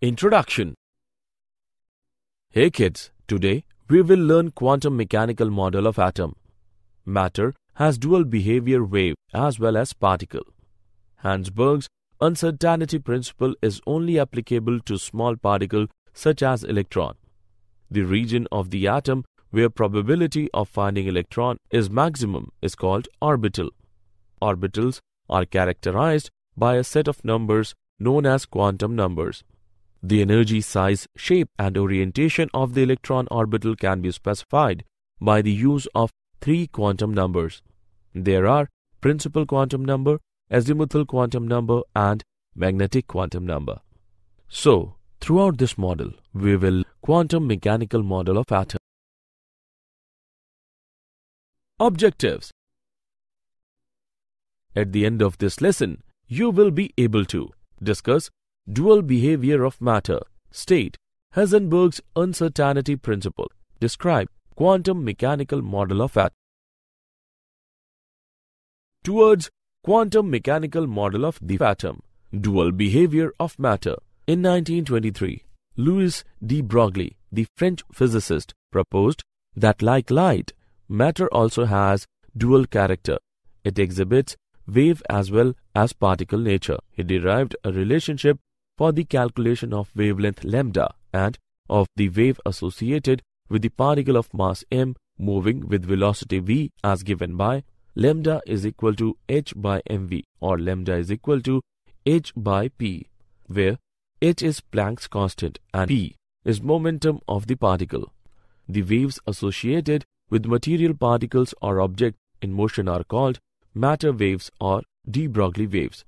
Introduction. Hey kids, today we will learn quantum mechanical model of atom. Matter has dual behavior wave as well as particle. Heisenberg's uncertainty principle is only applicable to small particle such as electron. The region of the atom where probability of finding electron is maximum is called orbital. Orbitals are characterized by a set of numbers known as quantum numbers. The energy, size, shape and orientation of the electron orbital can be specified by the use of three quantum numbers. There are principal quantum number, azimuthal quantum number and magnetic quantum number. So, throughout this model, we will quantum mechanical model of atom. Objectives. At the end of this lesson, you will be able to discuss dual behavior of matter, state Heisenberg's uncertainty principle, describe quantum mechanical model of atom. Towards quantum mechanical model of the atom, dual behavior of matter. In 1923, Louis de Broglie, the French physicist, proposed that like light, matter also has dual character. It exhibits wave as well as particle nature. He derived a relationship for the calculation of wavelength lambda and of the wave associated with the particle of mass m moving with velocity v as given by lambda is equal to h by mv or lambda is equal to h by p, where h is Planck's constant and p is momentum of the particle. The waves associated with material particles or objects in motion are called matter waves or de Broglie waves.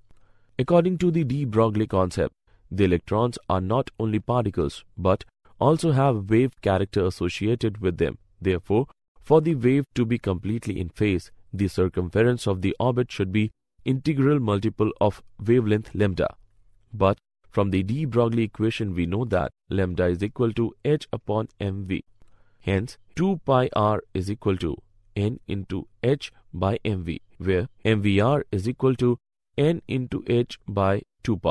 According to the de Broglie concept, the electrons are not only particles but also have wave character associated with them. Therefore, for the wave to be completely in phase, the circumference of the orbit should be integral multiple of wavelength lambda. But from the de Broglie equation we know that lambda is equal to h upon mv. Hence, 2 pi r is equal to n into h by mv, where mvr is equal to n into h by 2 pi.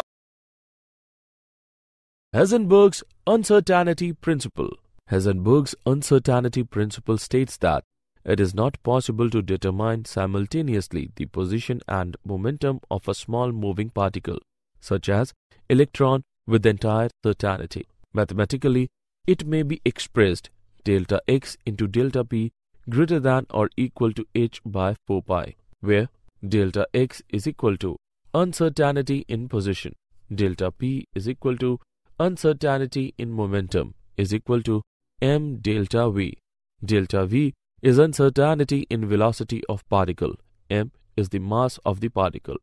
Heisenberg's uncertainty principle. Heisenberg's uncertainty principle states that it is not possible to determine simultaneously the position and momentum of a small moving particle, such as electron, with entire certainty. Mathematically, it may be expressed delta x into delta p greater than or equal to h by 4 pi, where delta x is equal to uncertainty in position, delta p is equal to uncertainty in momentum is equal to m delta v. Delta v is uncertainty in velocity of particle, m is the mass of the particle,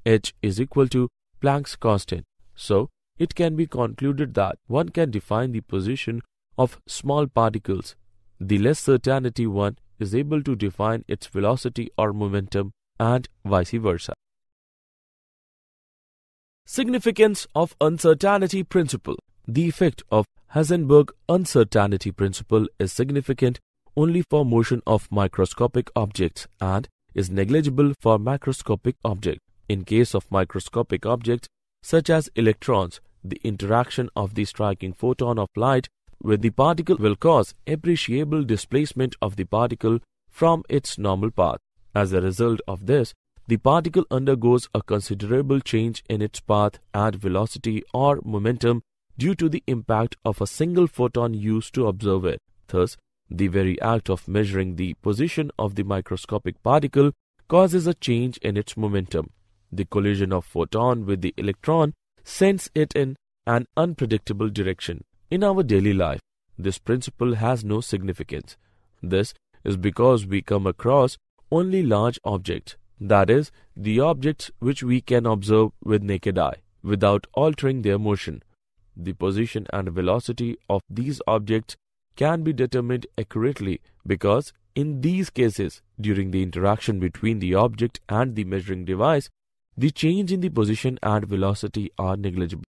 h is equal to Planck's constant. So, it can be concluded that one can define the position of small particles. The less certainty one is able to define its velocity or momentum and vice versa. Significance of uncertainty principle. The effect of Heisenberg uncertainty principle is significant only for motion of microscopic objects and is negligible for macroscopic objects. In case of microscopic objects such as electrons, the interaction of the striking photon of light with the particle will cause appreciable displacement of the particle from its normal path. As a result of this, the particle undergoes a considerable change in its path and velocity or momentum due to the impact of a single photon used to observe it. Thus, the very act of measuring the position of the microscopic particle causes a change in its momentum. The collision of photon with the electron sends it in an unpredictable direction. In our daily life, this principle has no significance. This is because we come across only large objects, that is, the objects which we can observe with naked eye, without altering their motion. The position and velocity of these objects can be determined accurately because in these cases, during the interaction between the object and the measuring device, the change in the position and velocity are negligible.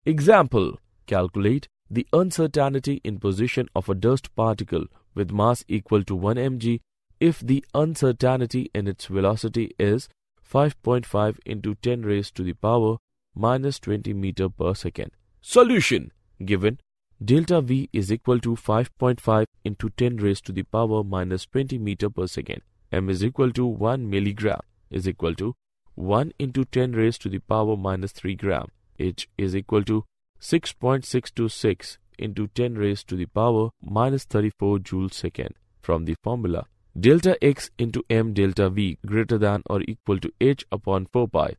Example: calculate the uncertainty in position of a dust particle with mass equal to 1 mg if the uncertainty in its velocity is 5.5 into 10 raised to the power minus 20 meter per second. Solution given delta V is equal to 5.5 into 10 raised to the power minus 20 meter per second. M is equal to 1 milligram is equal to 1 into 10 raised to the power minus 3 gram. H is equal to 6.626 into 10 raised to the power minus 34 joules second. From the formula, delta X into M delta V greater than or equal to H upon 4 pi.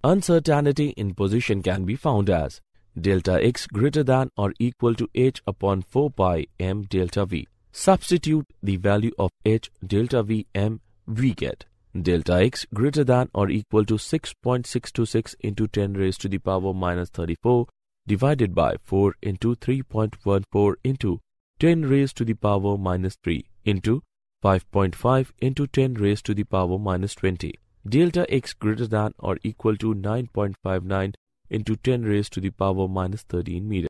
Uncertainty in position can be found as delta X greater than or equal to H upon 4 pi M delta V. Substitute the value of H delta V M, we get delta X greater than or equal to 6.626 into 10 raised to the power minus 34 divided by 4 into 3.14 into 10 raised to the power minus 3 into 5.5 into 10 raised to the power minus 20. Delta X greater than or equal to 9.59 into 10 raised to the power minus 13 meter.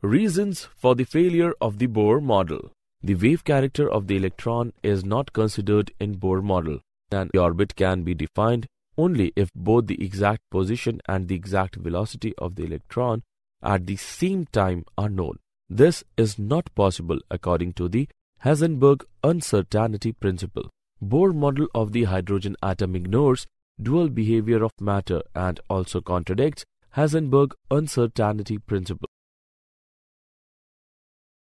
Reasons for the failure of the Bohr model. The wave character of the electron is not considered in Bohr model, and the orbit can be defined only if both the exact position and the exact velocity of the electron at the same time are known. This is not possible according to the Heisenberg uncertainty principle. Bohr model of the hydrogen atom ignores dual behavior of matter and also contradicts Heisenberg uncertainty principle.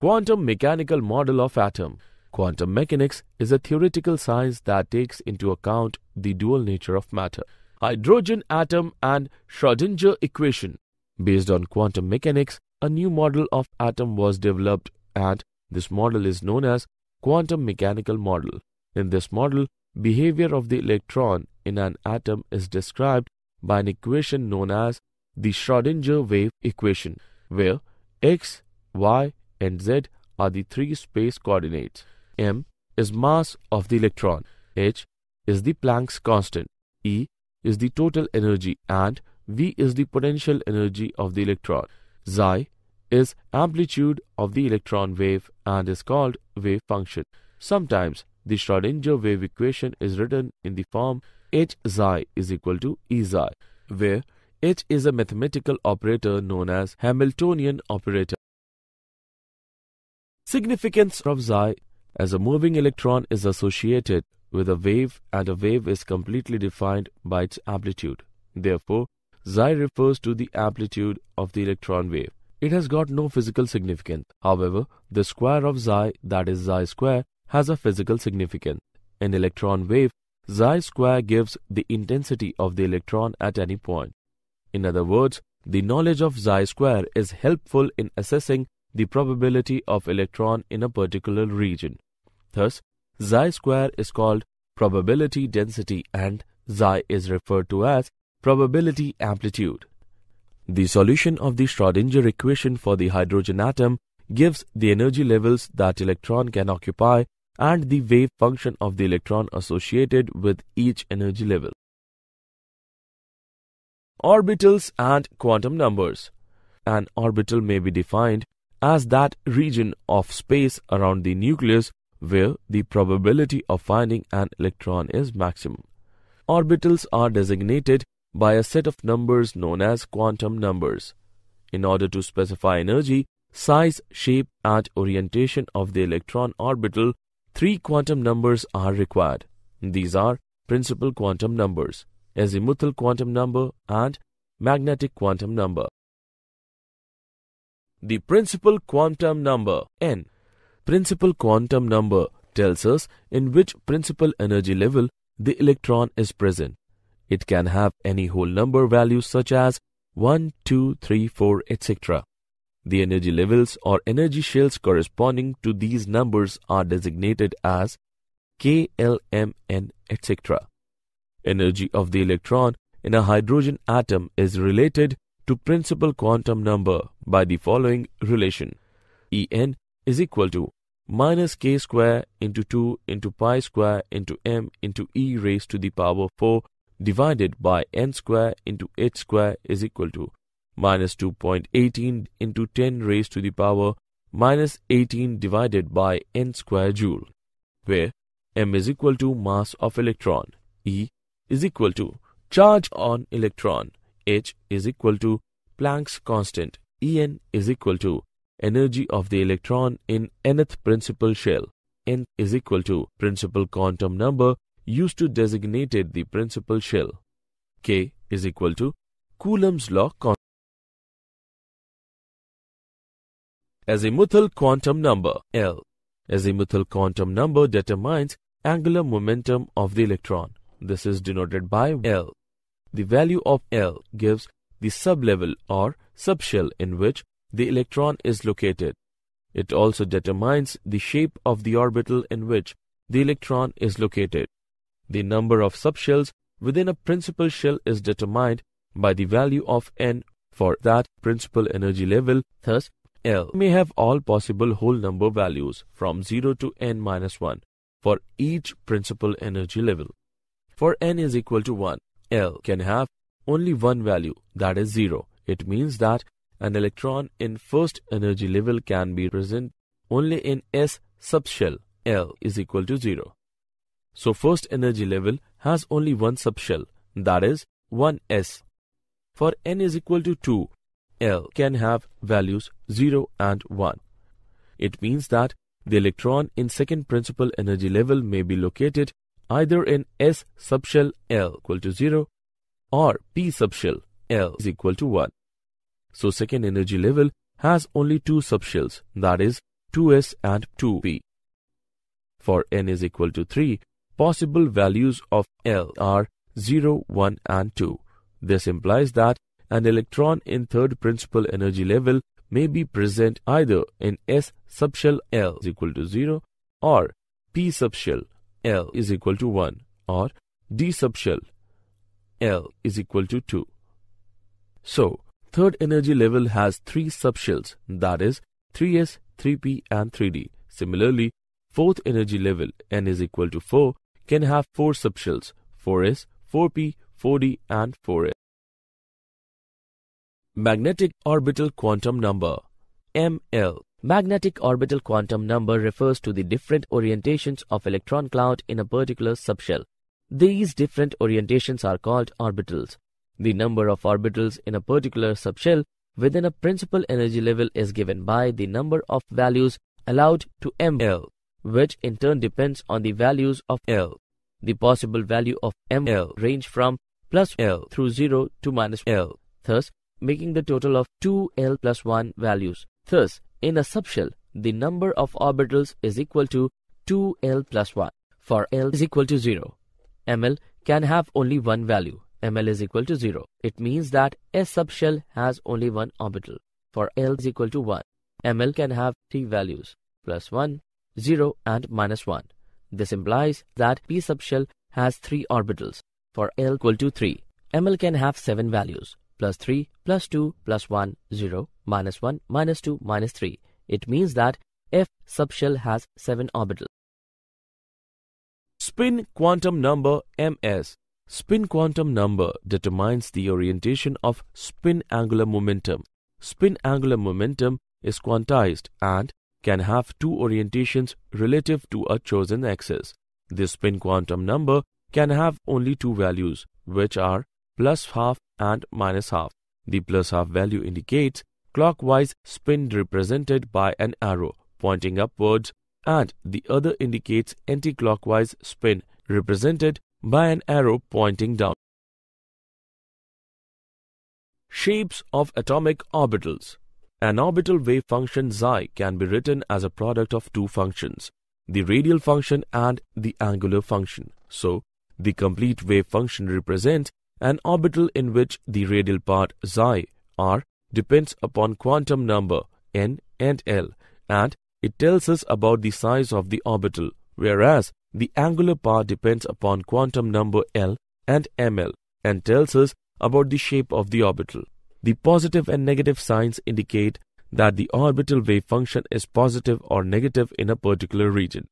Quantum mechanical model of atom. Quantum mechanics is a theoretical science that takes into account the dual nature of matter, hydrogen atom and Schrödinger equation. Based on quantum mechanics, a new model of atom was developed, and this model is known as quantum mechanical model. In this model, behavior of the electron in an atom is described by an equation known as the Schrödinger wave equation, where x, y, and z are the three space coordinates. M is mass of the electron, h is the Planck's constant, E is the total energy, and V is the potential energy of the electron. Xi is amplitude of the electron wave and is called wave function. Sometimes the Schrödinger wave equation is written in the form h xi is equal to E xi, where h is a mathematical operator known as Hamiltonian operator. Significance of Xi. As a moving electron is associated with a wave, and a wave is completely defined by its amplitude. Therefore, Xi refers to the amplitude of the electron wave. It has got no physical significance. However, the square of Xi, that is Xi square, has a physical significance. In electron wave, Xi square gives the intensity of the electron at any point. In other words, the knowledge of Xi square is helpful in assessing the probability of electron in a particular region. Thus, Xi square is called probability density and Xi is referred to as probability amplitude. The solution of the Schrödinger equation for the hydrogen atom gives the energy levels that electron can occupy and the wave function of the electron associated with each energy level. Orbitals and quantum numbers. An orbital may be defined as that region of space around the nucleus where the probability of finding an electron is maximum. Orbitals are designated by a set of numbers known as quantum numbers. In order to specify energy, size, shape, and orientation of the electron orbital, three quantum numbers are required. These are principal quantum numbers, azimuthal quantum number, and magnetic quantum number. The principal quantum number, n. Principal quantum number tells us in which principal energy level the electron is present. It can have any whole number values such as 1, 2, 3, 4, etc. The energy levels or energy shells corresponding to these numbers are designated as K, L, M, N, etc. Energy of the electron in a hydrogen atom is related to principal quantum number by the following relation. En is equal to minus k square into 2 into pi square into m into e raised to the power 4 divided by n square into h square is equal to minus 2.18 into 10 raised to the power minus 18 divided by n square joule, where m is equal to mass of electron, e is equal to Charge on electron. H is equal to Planck's constant. En is equal to energy of the electron in nth principal shell. N is equal to principal quantum number used to designate the principal shell. K is equal to Coulomb's law constant. Azimuthal quantum number. L. Azimuthal quantum number determines angular momentum of the electron. This is denoted by L. The value of L gives the sublevel or subshell in which the electron is located. It also determines the shape of the orbital in which the electron is located. The number of subshells within a principal shell is determined by the value of n for that principal energy level. Thus, L may have all possible whole number values from 0 to n-1 for each principal energy level. For n is equal to 1, L can have only one value, that is 0. It means that an electron in first energy level can be present only in S subshell. L is equal to 0. So first energy level has only one subshell, that is 1s. For n is equal to 2, L can have values 0 and 1. It means that the electron in second principal energy level may be located either in S subshell L equal to 0 or P subshell L is equal to 1. So second energy level has only two subshells, that is 2s and 2p. For n is equal to 3, possible values of L are 0, 1 and 2. This implies that an electron in third principal energy level may be present either in S subshell L is equal to 0 or P subshell L is equal to 1 or D subshell L is equal to 2. So, third energy level has three subshells, that is 3s, 3p and 3d. Similarly, fourth energy level n is equal to 4 can have four subshells, 4s, 4p, 4d and 4s. Magnetic orbital quantum number ML. Magnetic orbital quantum number refers to the different orientations of electron cloud in a particular subshell. These different orientations are called orbitals. The number of orbitals in a particular subshell within a principal energy level is given by the number of values allowed to ML, which in turn depends on the values of L. The possible value of ML range from plus L through 0 to minus L, thus making the total of 2L plus 1 values. Thus, in a subshell, the number of orbitals is equal to 2L plus 1. For L is equal to 0, ML can have only one value. ML is equal to 0. It means that S subshell has only one orbital. For L is equal to 1, ML can have three values, plus 1, 0 and minus 1. This implies that P subshell has three orbitals. For L equal to 3, ML can have 7 values, plus 3, plus 2, plus 1, 0, minus 1, minus 2, minus 3. It means that F subshell has 7 orbitals. Spin quantum number Ms. Spin quantum number determines the orientation of spin angular momentum. Spin angular momentum is quantized and can have two orientations relative to a chosen axis. This spin quantum number can have only two values, which are plus half and minus half. The plus half value indicates clockwise spin represented by an arrow pointing upwards, and the other indicates anti-clockwise spin represented by an arrow pointing down. Shapes of atomic orbitals. An orbital wave function xi can be written as a product of two functions, the radial function and the angular function. So, the complete wave function represents an orbital in which the radial part xi r depends upon quantum number n and l, and it tells us about the size of the orbital, whereas the angular part depends upon quantum number L and ml and tells us about the shape of the orbital. The positive and negative signs indicate that the orbital wave function is positive or negative in a particular region.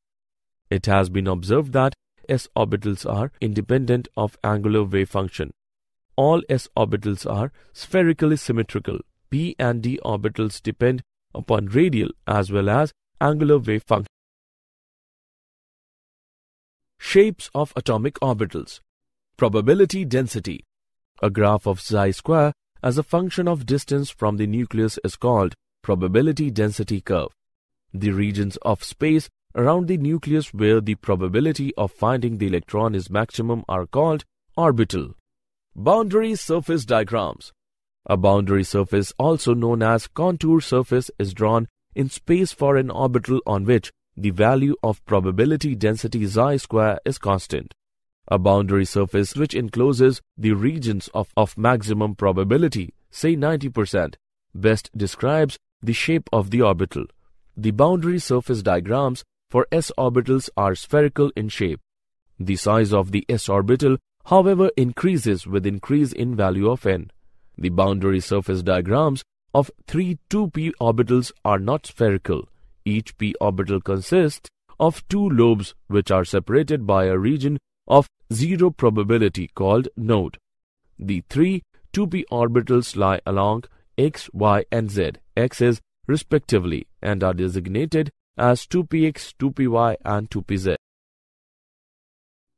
It has been observed that s orbitals are independent of angular wave function. All s orbitals are spherically symmetrical. P and d orbitals depend upon radial as well as angular wave function. Shapes of atomic orbitals. Probability density. A graph of xi square as a function of distance from the nucleus is called probability density curve. The regions of space around the nucleus where the probability of finding the electron is maximum are called orbital. Boundary surface diagrams. A boundary surface, also known as contour surface, is drawn in space for an orbital on which the value of probability density xi square is constant. A boundary surface which encloses the regions of maximum probability, say 90%, best describes the shape of the orbital. The boundary surface diagrams for s orbitals are spherical in shape. The size of the s orbital, however, increases with increase in value of n. The boundary surface diagrams of 3 2p orbitals are not spherical. Each p orbital consists of two lobes which are separated by a region of zero probability called node. The 3 2p orbitals lie along x, y and z axes respectively and are designated as 2px, 2py and 2pz.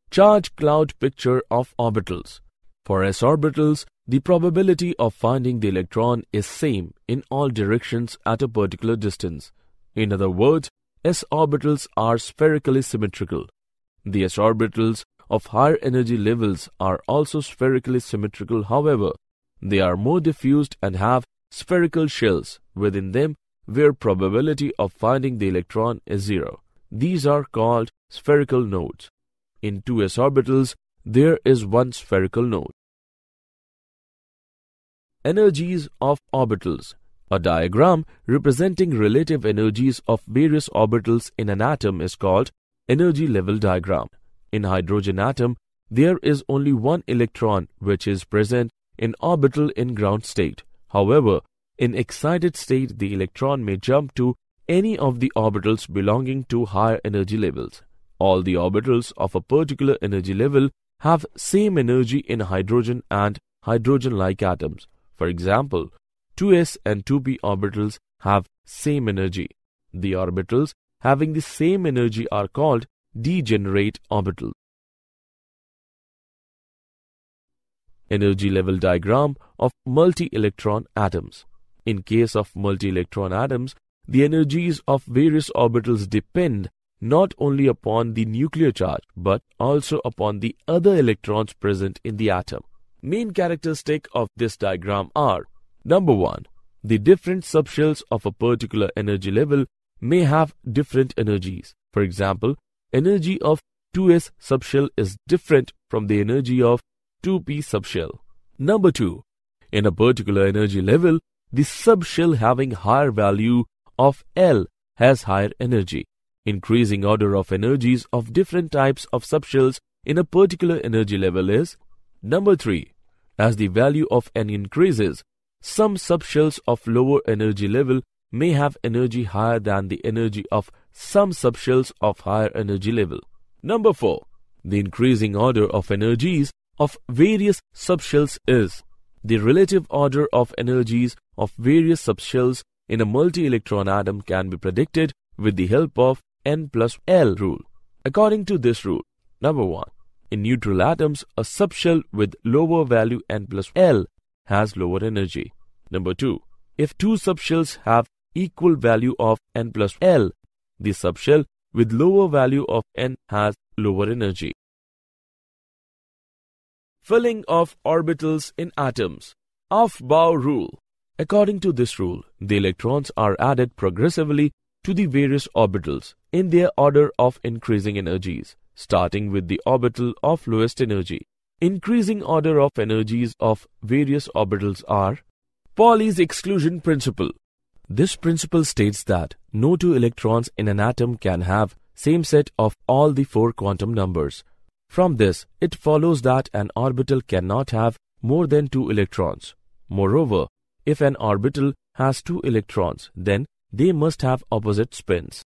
Charge cloud picture of orbitals. For s orbitals, the probability of finding the electron is same in all directions at a particular distance. In other words, s orbitals are spherically symmetrical. The s orbitals of higher energy levels are also spherically symmetrical, however, they are more diffused and have spherical shells within them where probability of finding the electron is zero. These are called spherical nodes. In two s orbitals, there is one spherical node. Energies of orbitals. A diagram representing relative energies of various orbitals in an atom is called energy level diagram. In hydrogen atom, there is only one electron which is present in orbital in ground state. However, in excited state, the electron may jump to any of the orbitals belonging to higher energy levels. All the orbitals of a particular energy level have same energy in hydrogen and hydrogen-like atoms. For example, 2s and 2p orbitals have same energy. The orbitals having the same energy are called degenerate orbitals. Energy level diagram of multi-electron atoms. In case of multi-electron atoms, the energies of various orbitals depend not only upon the nuclear charge but also upon the other electrons present in the atom. Main characteristics of this diagram are: number 1, the different subshells of a particular energy level may have different energies. For example, energy of 2s subshell is different from the energy of 2p subshell. Number 2, in a particular energy level, the subshell having higher value of L has higher energy. Increasing order of energies of different types of subshells in a particular energy level is: number 3, as the value of N increases, some subshells of lower energy level may have energy higher than the energy of some subshells of higher energy level. Number 4, the increasing order of energies of various subshells is: the relative order of energies of various subshells in a multi-electron atom can be predicted with the help of N plus L rule. According to this rule, number 1, in neutral atoms, a subshell with lower value N plus L has lower energy. Number 2, if two subshells have equal value of N plus L, the subshell with lower value of N has lower energy. Filling of orbitals in atoms. Aufbau rule. According to this rule, the electrons are added progressively to the various orbitals in their order of increasing energies, starting with the orbital of lowest energy. Increasing order of energies of various orbitals are: Pauli's exclusion principle. This principle states that no two electrons in an atom can have same set of all the 4 quantum numbers. From this, it follows that an orbital cannot have more than 2 electrons. Moreover, if an orbital has 2 electrons, then they must have opposite spins.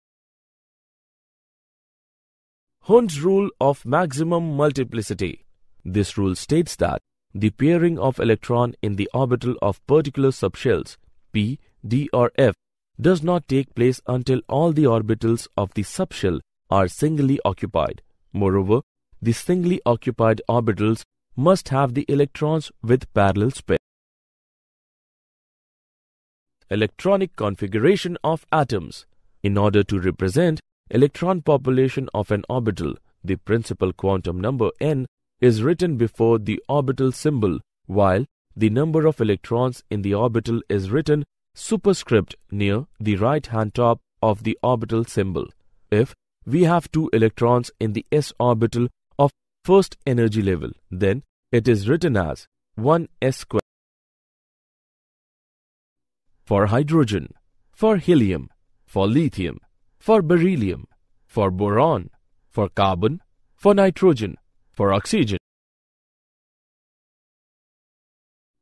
Hund's rule of maximum multiplicity. This rule states that the pairing of electron in the orbital of particular subshells p, d or f does not take place until all the orbitals of the subshell are singly occupied. Moreover, the singly occupied orbitals must have the electrons with parallel spin. Electronic configuration of atoms. In order to represent electron population of an orbital, the principal quantum number n is written before the orbital symbol, while the number of electrons in the orbital is written superscript near the right-hand top of the orbital symbol. If we have 2 electrons in the s orbital of first energy level, then it is written as 1s squared. For hydrogen, for helium, for lithium, for beryllium, for boron, for carbon, for nitrogen, for oxygen.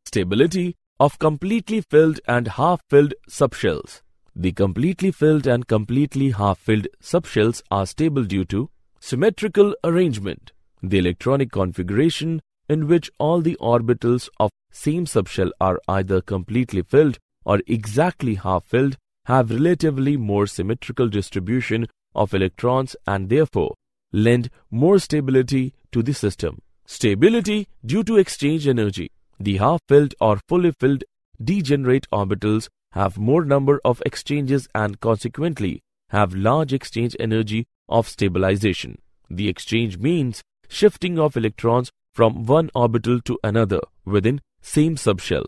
Stability of completely filled and half-filled subshells. The completely filled and completely half-filled subshells are stable due to symmetrical arrangement. The electronic configuration in which all the orbitals of same subshell are either completely filled or exactly half-filled have relatively more symmetrical distribution of electrons and therefore lend more stability to the system. Stability due to exchange energy. The half-filled or fully filled degenerate orbitals have more number of exchanges and consequently have large exchange energy of stabilization. The exchange means shifting of electrons from one orbital to another within same subshell.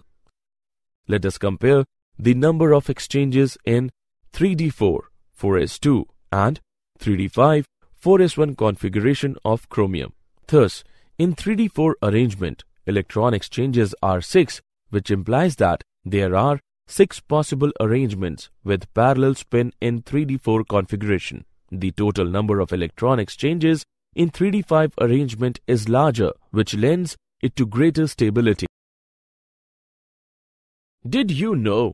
Let us compare the number of exchanges in 3d4, 4s2 and 3d5, 4s1 configuration of chromium. Thus, in 3d4 arrangement, electron exchanges are 6, which implies that there are 6 possible arrangements with parallel spin in 3d4 configuration. The total number of electron exchanges in 3d5 arrangement is larger, which lends it to greater stability. Did you know?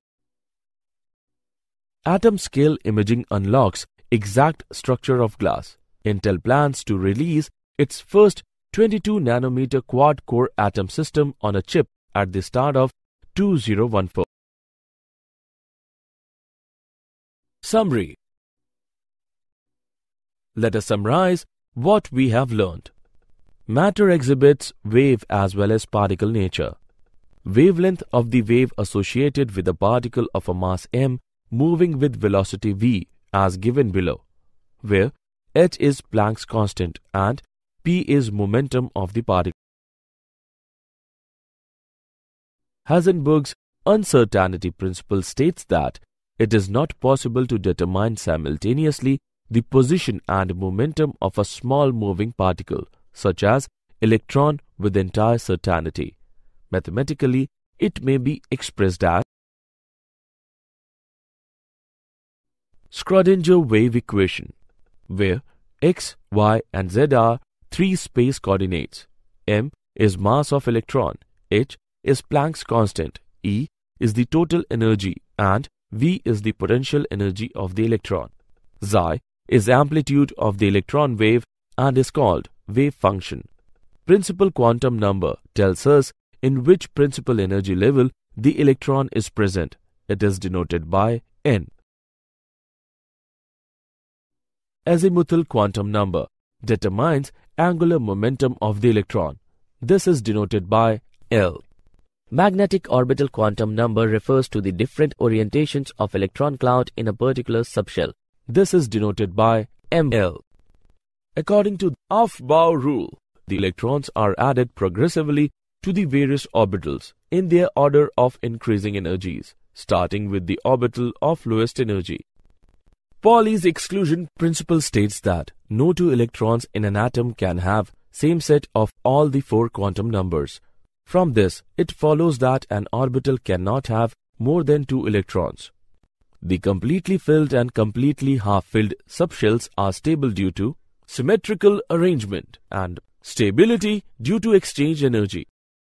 Atom scale imaging unlocks exact structure of glass. Intel plans to release its first 22 nanometer quad-core atom system on a chip at the start of 2014. Summary. Let us summarize what we have learned. Matter exhibits wave as well as particle nature. Wavelength of the wave associated with a particle of a mass m moving with velocity v as given below, where h is Planck's constant and p is momentum of the particle. Heisenberg's uncertainty principle states that it is not possible to determine simultaneously the position and momentum of a small moving particle, such as electron, with entire certainty. Mathematically, it may be expressed as Schrödinger wave equation, where x, y and z are 3 space coordinates. M is mass of electron, h is Planck's constant, E is the total energy and V is the potential energy of the electron. Xi is amplitude of the electron wave and is called wave function. Principal quantum number tells us in which principal energy level the electron is present. It is denoted by n. Azimuthal quantum number determines angular momentum of the electron. This is denoted by L. Magnetic orbital quantum number refers to the different orientations of electron cloud in a particular subshell. This is denoted by ML. According to the Aufbau rule, the electrons are added progressively to the various orbitals in their order of increasing energies, starting with the orbital of lowest energy. Pauli's exclusion principle states that no 2 electrons in an atom can have same set of all the 4 quantum numbers. From this, it follows that an orbital cannot have more than 2 electrons. The completely filled and completely half-filled subshells are stable due to symmetrical arrangement and stability due to exchange energy.